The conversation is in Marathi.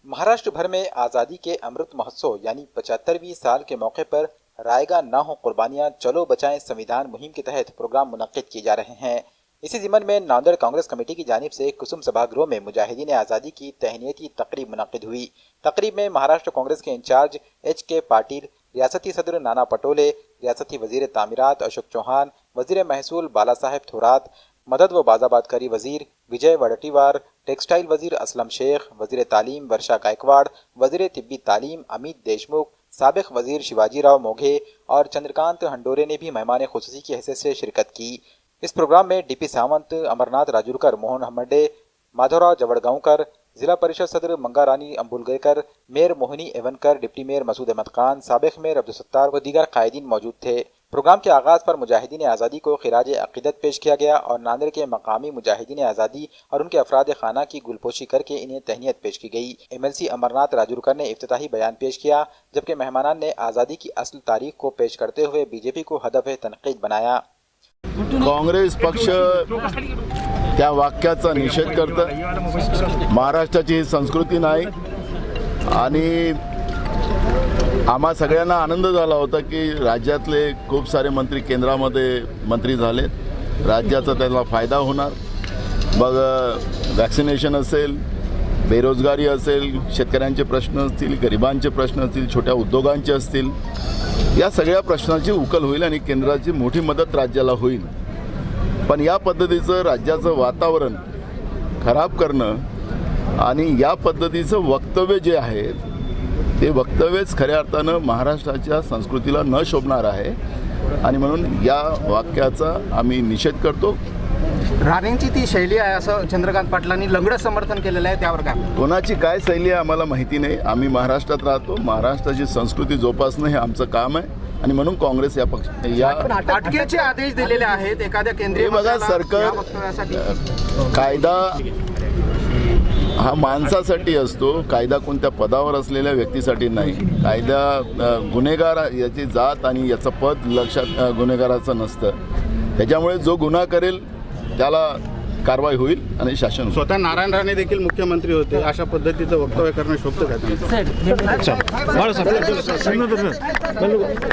महाराष्ट्र भर में आज़ादी के अमृत महोत्सव यानी 75वीं साल के मौके पर रायगा ना हो कुर्बानियां चलो बचाएं संविधान मुहिम के तहत प्रोग्राम मुनक्किद किए जा रहे हैं। इसी ज़िम्मन में नांदेड़ कांग्रेस कमेटी की जानिब से कुसुम सभागृह में मुजाहिदीन आज़ादी की तहनीती तकरीब मुनक्किद हुई। तकरीब में महाराष्ट्र कांग्रेस के इंचार्ज HK पाटिल, रियासती सदर नाना पटोले, रियासती वजीर तामीरात अशोक चौहान, वजीर महसूल बाला साहेब थोरात, मदद व बाजाबादकारी वजीर विजय वड़टीवार, टेक्सटाइल वजीर असलम शेख, वजीर तालीम वर्षा गायकवाड़, वजीर तिब्बी तालीम अमित देशमुख, साबिक वजीर शिवाजी राव मोघे और चंद्रकांत हंडोरे ने भी मेहमान खुसूसी की हैसियत से शिरकत की। इस प्रोग्राम में DP सावंत, अमरनाथ राजूरकर, मोहन हमडे, माधवराव जवड़गांवकर, जिला परिषद सदर मंगारानी अंबुलगेकर, मेयर मोहिनी एवनकर, डिप्टी मेयर मसूद अहमद खान, साबिक मेयर अब्दुल सत्तार व दीगर कायदीन मौजूद थे। प्रोग्राम के आगाज़ पर मुजाहिदीन आज़ादी को खिराज अक़ीदत पेश किया गया और नांदेड़ के मकामी मुजाहिदीन आज़ादी और उनके अफराद खाना की गुलपोशी करके इन्हें तहनीत पेश की गई। MLC अमरनाथ राजूरकर ने इफ्तिताही बयान पेश किया, जबकि मेहमानान ने आज़ादी की असल तारीख को पेश करते हुए BJP को हदफ तनकीद बनाया। काँग्रेस पक्ष त्या वाक्याचा निषेध करतं। महाराष्ट्राची ही संस्कृती नाही आणि आम्हा सगळ्यांना आनंद झाला होता की राज्यातले खूप सारे मंत्री केंद्रामध्ये मंत्री झालेत, राज्याचा त्याला फायदा होणार। मग वॅक्सिनेशन असेल, बेरोजगारी असेल, शेतकऱ्यांचे प्रश्न असतील, गरिबांचे प्रश्न असतील, छोट्या उद्योगांचे असतील, या सगळ्या प्रश्नांची उकल होईल आणि केंद्राची मोठी मदत राज्याला होईल। पण या पद्धतीचं राज्याचं वातावरण खराब करणं आणि या पद्धतीचं वक्तव्य जे आहे ते वक्तव्यच खऱ्या अर्थानं महाराष्ट्राच्या संस्कृतीला न शोभणार आहे आणि म्हणून या वाक्याचा आम्ही निषेध करतो। राणेंची ती शैली आहे असं चंद्रकांत पाटलांनी लंगडं समर्थन केलेलं आहे, त्यावर काय? कोणाची काय शैली आहे आम्हाला माहिती नाही। आम्ही महाराष्ट्रात राहतो, महाराष्ट्राची संस्कृती जोपासणं हे आमचं काम आहे आणि म्हणून काँग्रेस या पक्ष या अटकेचे आदेश दिलेले आहेत एखाद्या केंद्रीय बघा सरकार कायदा हा माणसासाठी असतो, कायदा कोणत्या पदावर असलेल्या व्यक्तीसाठी नाही। कायदा गुन्हेगार याची जात आणि याचं पद लक्षात गुन्हेगाराचं नसतं। त्याच्यामुळे जो गुन्हा करेल त्याला कारवाई होईल आणि शासन। स्वतः नारायण राणे देखील मुख्यमंत्री होते, अशा पद्धतीचं वक्तव्य करणं शोभतं का?